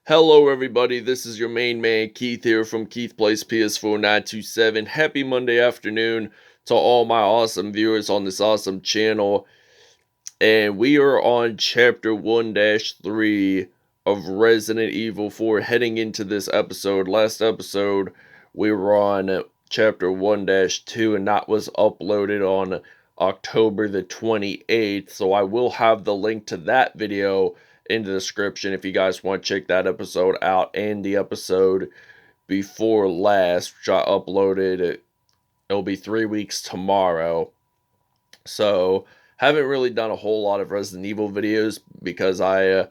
Hello, everybody. This is your main man, Keith, here from Keith Plays PS4 927. Happy Monday afternoon to all my awesome viewers on this awesome channel. And we are on Chapter 1-3 of Resident Evil 4 heading into this episode. Last episode, we were on Chapter 1-2, and that was uploaded on October the 28th. So I will have the link to that video in the description if you guys want to check that episode out, and the episode before last, which I uploaded. It'll be 3 weeks tomorrow. So haven't really done a whole lot of Resident Evil videos because I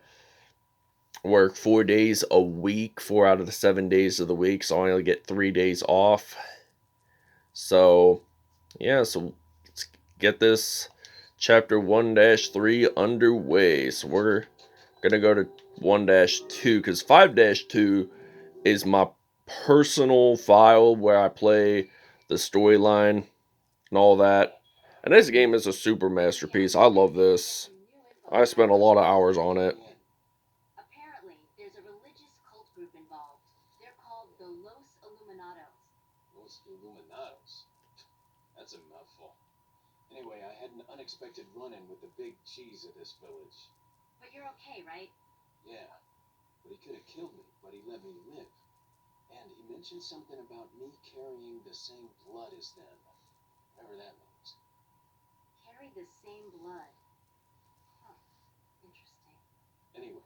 work 4 days a week, 4 out of the 7 days of the week, so I only get 3 days off. So yeah, so let's get this chapter 1-3 underway. So we're gonna go to 1-2 because 5-2 is my personal file where I play the storyline and all that. And this game is a super masterpiece. I love this. I spent a lot of hours on it. Apparently, there's a religious cult group involved. They're called the Los Illuminados. Los Illuminados? That's a mouthful. Anyway, I had an unexpected run-in with the big cheese of this village. But you're okay, right? Yeah, but he could have killed me, but he let me live. And he mentioned something about me carrying the same blood as them. Whatever that means. Carry the same blood. Huh. Interesting. Anyway,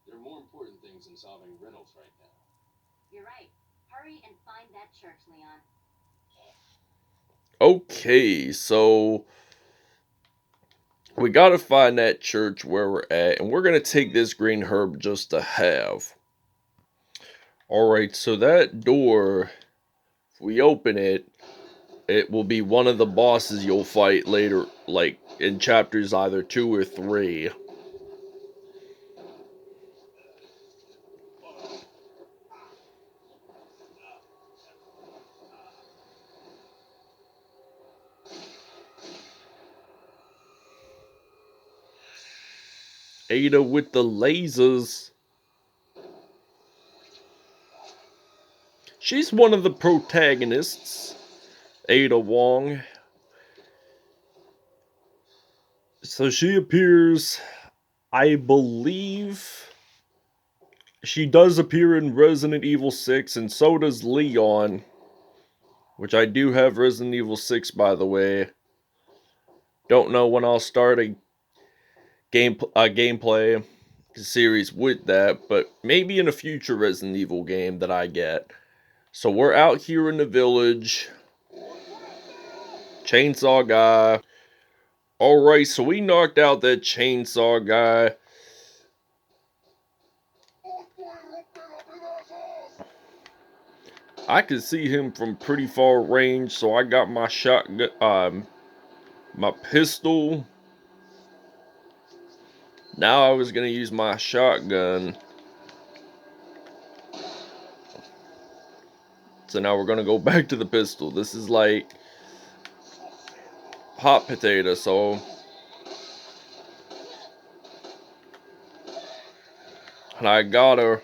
there are more important things than solving riddles right now. You're right. Hurry and find that church, Leon. Okay, so we gotta find that church where we're at, and we're gonna take this green herb just to have. Alright, so that door, if we open it, it will be one of the bosses you'll fight later, like in chapters either 2 or 3. Ada with the lasers. She's one of the protagonists, Ada Wong. So she appears, I believe, she does appear in Resident Evil 6, and so does Leon, which I do have Resident Evil 6, by the way. Don't know when I'll start a gameplay series with that, but maybe in a future Resident Evil game that I get. So we're out here in the village. Chainsaw guy. Alright, so we knocked out that chainsaw guy. I could see him from pretty far range, so I got my shotgun, my pistol. Now I was gonna use my shotgun. So now we're gonna go back to the pistol. This is like hot potato, so. And I got her.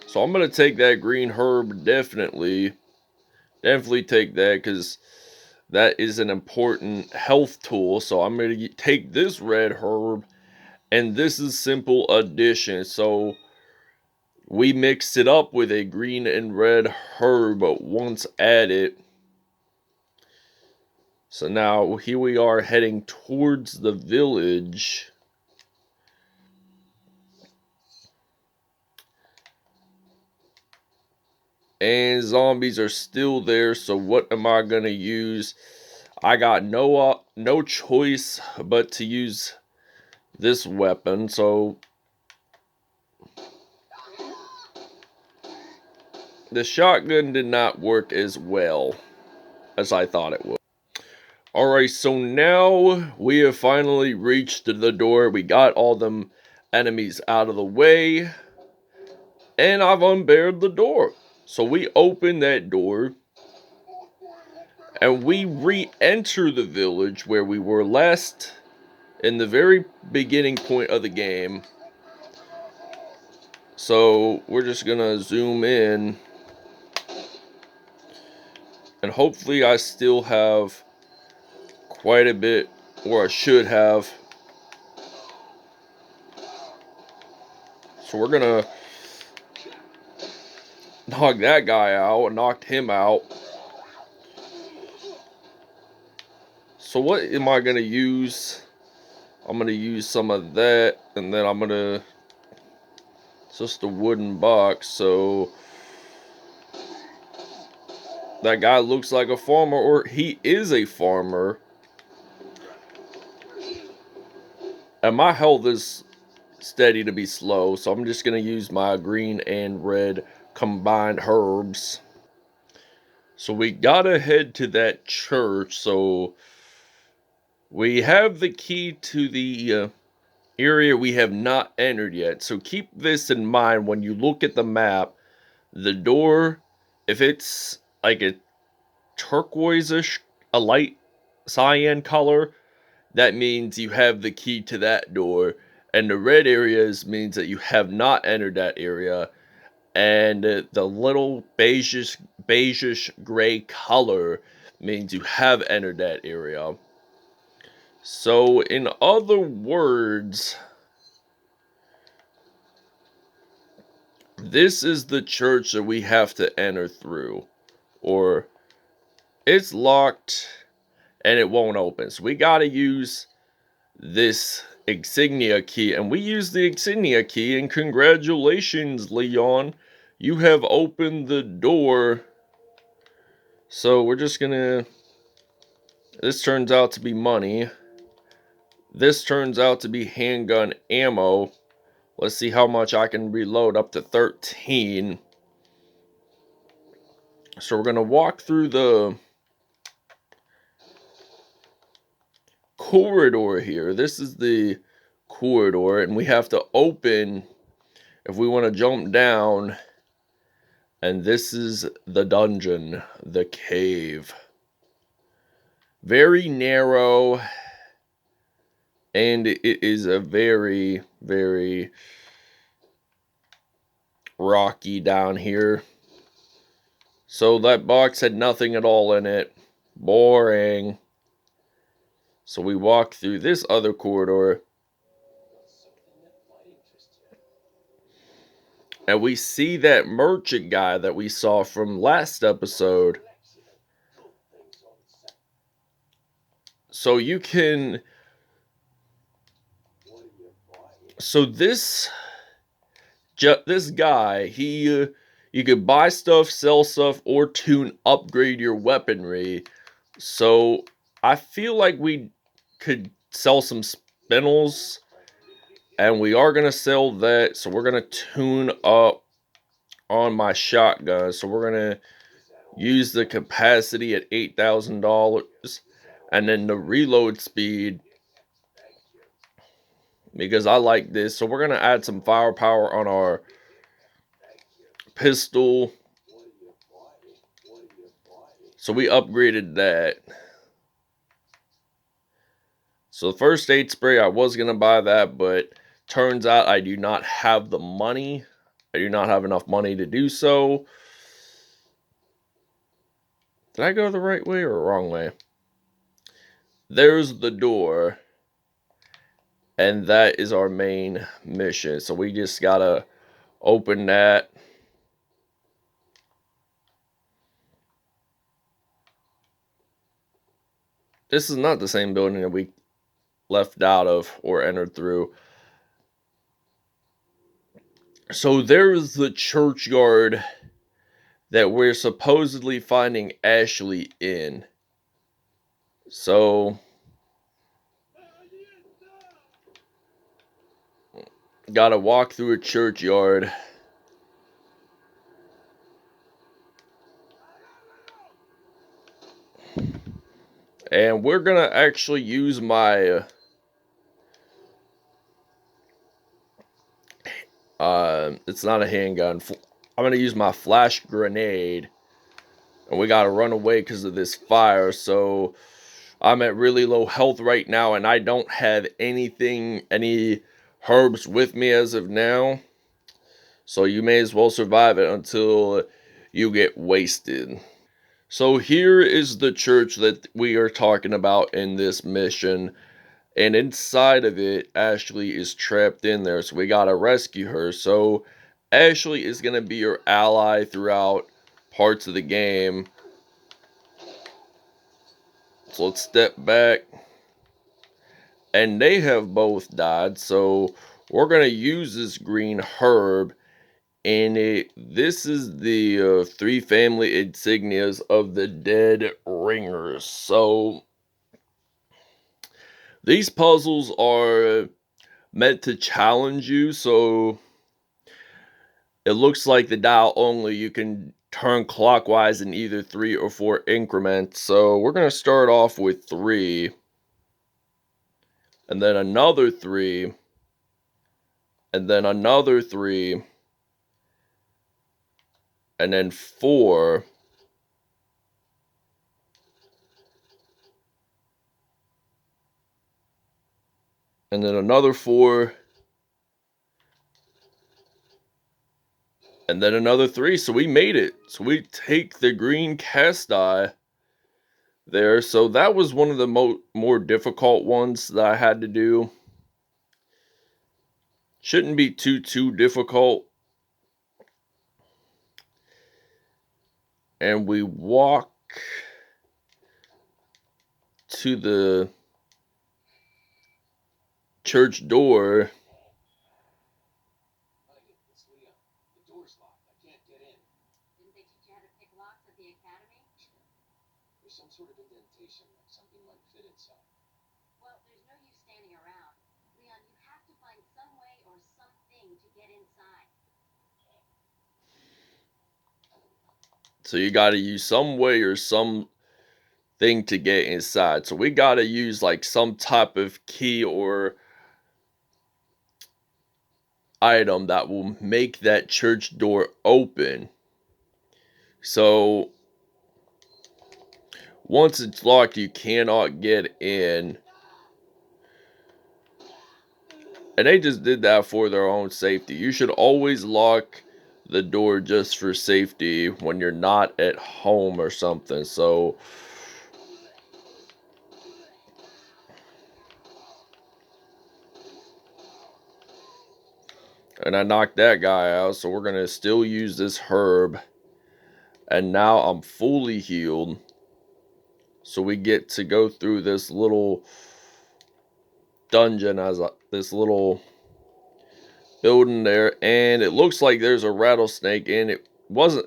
So I'm gonna take that green herb, definitely. Definitely take that, because that is an important health tool. So I'm gonna take this red herb, and this is simple addition. So we mixed it up with a green and red herb once added. So now here we are heading towards the village. And zombies are still there, so what am I gonna use? I got no choice but to use this weapon. So the shotgun did not work as well as I thought it would. Alright, so now we have finally reached the door. We got all them enemies out of the way, and I've unbarred the door. So we open that door, and we re-enter the village where we were last in the very beginning point of the game. So we're just gonna zoom in, and hopefully I still have quite a bit, or I should have. So we're gonna knock that guy out, and knocked him out. So what am I gonna use? I'm gonna use some of that, and then I'm gonna, it's just a wooden box, so that guy looks like a farmer, or he is a farmer. And my health is steady to be slow, so I'm just gonna use my green and red combined herbs. So we gotta head to that church. So we have the key to the area we have not entered yet. So keep this in mind when you look at the map. The door, if it's like a turquoise-ish, a light cyan color, that means you have the key to that door. And the red areas means that you have not entered that area. And the little beigeish gray color means you have entered that area. So in other words, this is the church that we have to enter through, or it's locked and it won't open. So we got to use this insignia key, and we use the insignia key, and congratulations, Leon, you have opened the door. So we're just gonna, this turns out to be money. This turns out to be handgun ammo. Let's see how much I can reload, up to 13. So we're gonna walk through the corridor here. This is the corridor, and we have to open if we want to jump down. And this is the dungeon, the cave. Very narrow, and it is a very, very rocky down here. So that box had nothing at all in it. Boring. So we walk through this other corridor, and we see that merchant guy that we saw from last episode. So you can, so this guy, he, you could buy stuff, sell stuff, or tune, upgrade your weaponry. So I feel like we could sell some spinels, and we are going to sell that. So we're going to tune up on my shotgun. So we're going to use the capacity at $8,000, and then the reload speed, because I like this. So we're going to add some firepower on our pistol. So we upgraded that. So the first aid spray, I was going to buy that, but turns out I do not have the money. I do not have enough money to do so. Did I go the right way or wrong way? There's the door. And that is our main mission. So we just gotta open that. This is not the same building that we left out of or entered through. So there's the churchyard that we're supposedly finding Ashley in. So gotta walk through a churchyard. And we're gonna actually use my it's not a handgun. I'm gonna use my flash grenade. And we gotta run away because of this fire. So I'm at really low health right now, and I don't have any herbs with me as of now. So you may as well survive it until you get wasted. So here is the church that we are talking about in this mission. And inside of it, Ashley is trapped in there. So we gotta rescue her. So Ashley is gonna be your ally throughout parts of the game. So let's step back. And they have both died. So we're gonna use this green herb. And this is the 3 family insignias of the Dead Ringers. So these puzzles are meant to challenge you. So it looks like the dial only, you can turn clockwise in either 3 or 4 increments. So we're going to start off with 3. And then another 3. And then another 3. And then 4. And then another 4. And then another 3. So we made it. So we take the green cast die there. So that was one of the more difficult ones that I had to do. Shouldn't be too difficult. And we walk to the church door. It's Leon. The door's locked. I can't get in. Didn't they teach you how to pick locks at the academy? There's some sort of indentation, like something might fit inside. Well, there's no use standing around. Leon, you have to find some way or something to get inside. So you got to use some way or some thing to get inside. So we got to use like some type of key or item that will make that church door open. So once it's locked, you cannot get in. And they just did that for their own safety. You should always lock the door just for safety when you're not at home or something. So and I knocked that guy out, so we're gonna still use this herb. And now I'm fully healed. So we get to go through this little dungeon this little building there, and it looks like there's a rattlesnake, and it was a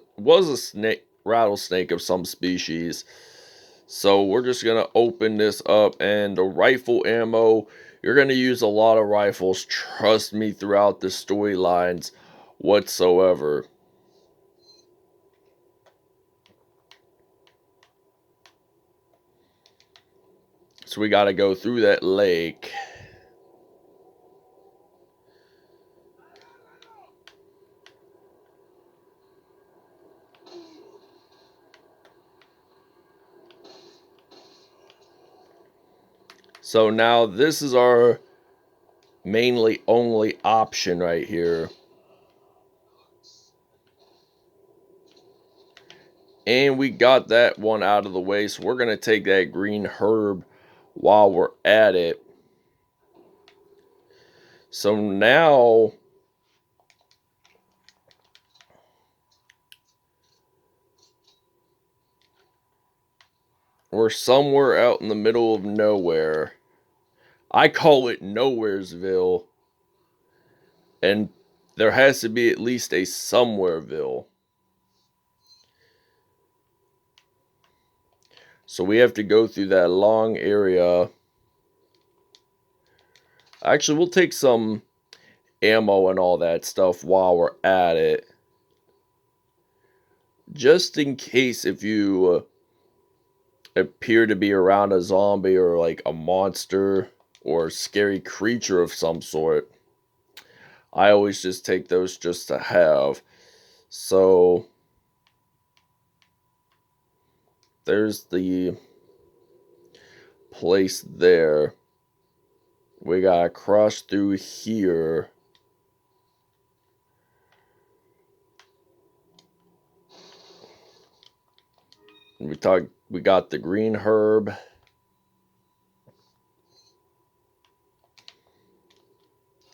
rattlesnake of some species. So we're just gonna open this up, and the rifle ammo, you're gonna use a lot of rifles, trust me, throughout the storylines whatsoever. So we got to go through that lake. So now this is our mainly only option right here. And we got that one out of the way. So we're going to take that green herb while we're at it. So now we're somewhere out in the middle of nowhere. I call it Nowheresville. And there has to be at least a Somewhereville. So we have to go through that long area. Actually, we'll take some ammo and all that stuff while we're at it. Just in case if you appear to be around a zombie or like a monster or a scary creature of some sort. I always just take those just to have. So there's the place there. We gotta cross through here. We got the green herb.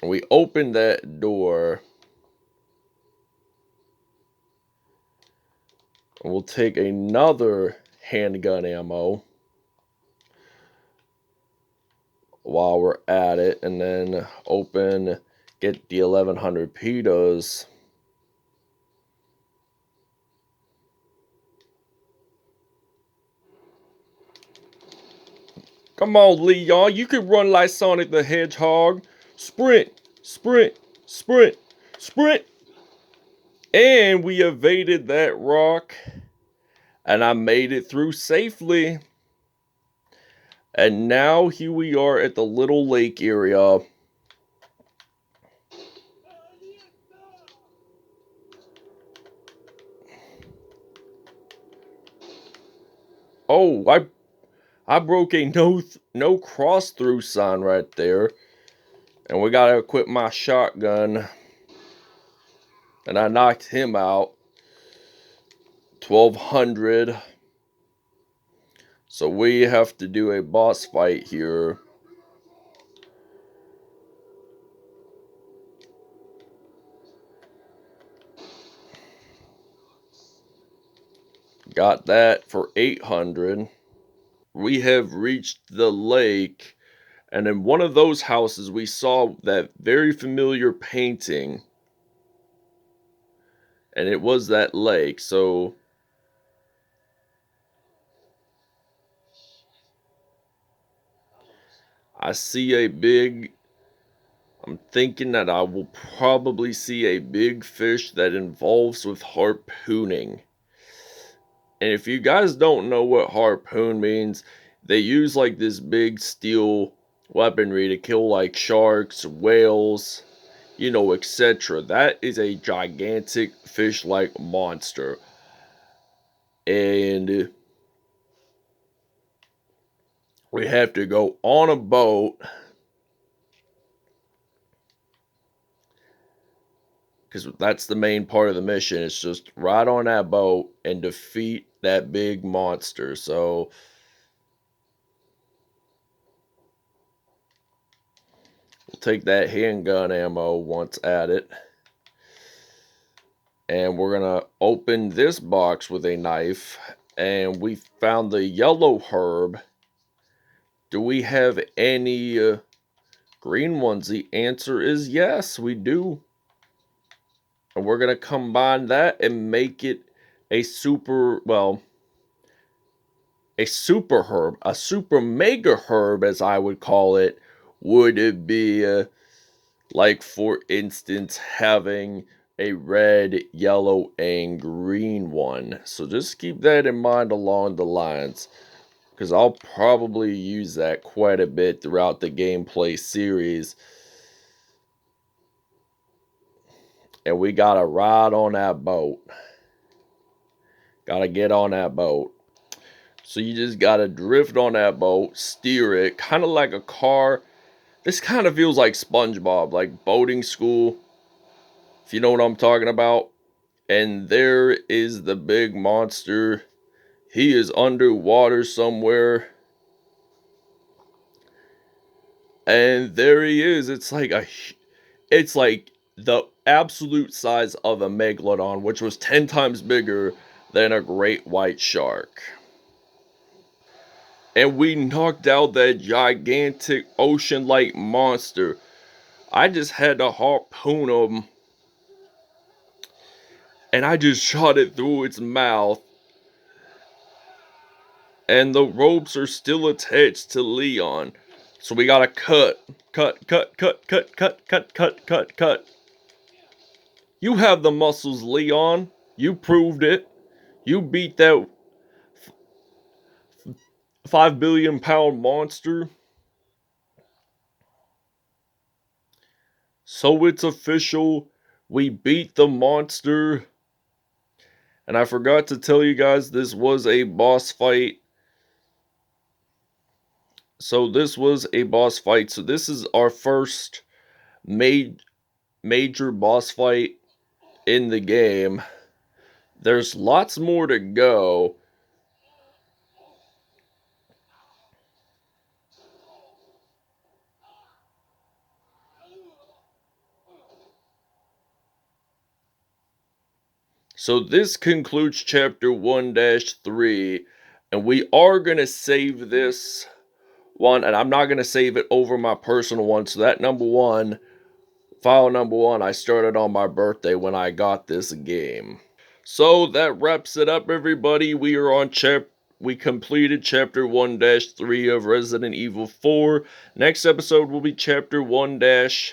We opened that door. And we'll take another handgun ammo while we're at it, and then get the 1100 pitas. Come on, Leon, you can run like Sonic the Hedgehog. Sprint, sprint, sprint, sprint. And we evaded that rock, and I made it through safely. And now here we are at the little lake area. Oh, I broke a no cross through sign right there. And we gotta equip my shotgun. And I knocked him out. 1200. So we have to do a boss fight here. Got that for 800. We have reached the lake. And in one of those houses, we saw that very familiar painting. And it was that lake. So I see a big... I'm thinking that I will probably see a big fish that involves with harpooning. And if you guys don't know what harpoon means, they use like this big steel weaponry to kill like sharks, whales, you know, etc. That is a gigantic fish-like monster. And we have to go on a boat, because that's the main part of the mission. It's just ride on that boat and defeat that big monster. So we'll take that handgun ammo once at it. And we're going to open this box with a knife. And we found the yellow herb. Do we have any green ones? The answer is yes, we do. And we're going to combine that and make it a super, well, a super herb. A super mega herb, as I would call it, would it be like, for instance, having a red, yellow, and green one. So just keep that in mind along the lines, because I'll probably use that quite a bit throughout the gameplay series. And we gotta ride on that boat. Gotta get on that boat. So you just gotta drift on that boat, steer it, kind of like a car. This kind of feels like SpongeBob, like boating school, if you know what I'm talking about. And there is the big monster. He is underwater somewhere. And there he is. It's like the absolute size of a megalodon, which was 10 times bigger than a great white shark. And we knocked out that gigantic ocean-like monster. I just had to harpoon him. And I just shot it through its mouth. And the ropes are still attached to Leon. So we gotta cut. You have the muscles, Leon. You proved it. You beat that 5 billion pound monster. So it's official. We beat the monster. And I forgot to tell you guys, this was a boss fight. So this was a boss fight. So this is our first major boss fight in the game. There's lots more to go. So this concludes chapter 1-3, and we are going to save this one, and I'm not going to save it over my personal one. So that number one, file number one, I started on my birthday when I got this game. So that wraps it up, everybody. We are on we completed chapter 1-3 of Resident Evil 4. Next episode will be chapter 1-4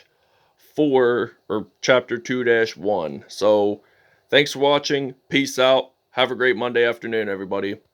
or chapter 2-1. So thanks for watching. Peace out. Have a great Monday afternoon, everybody.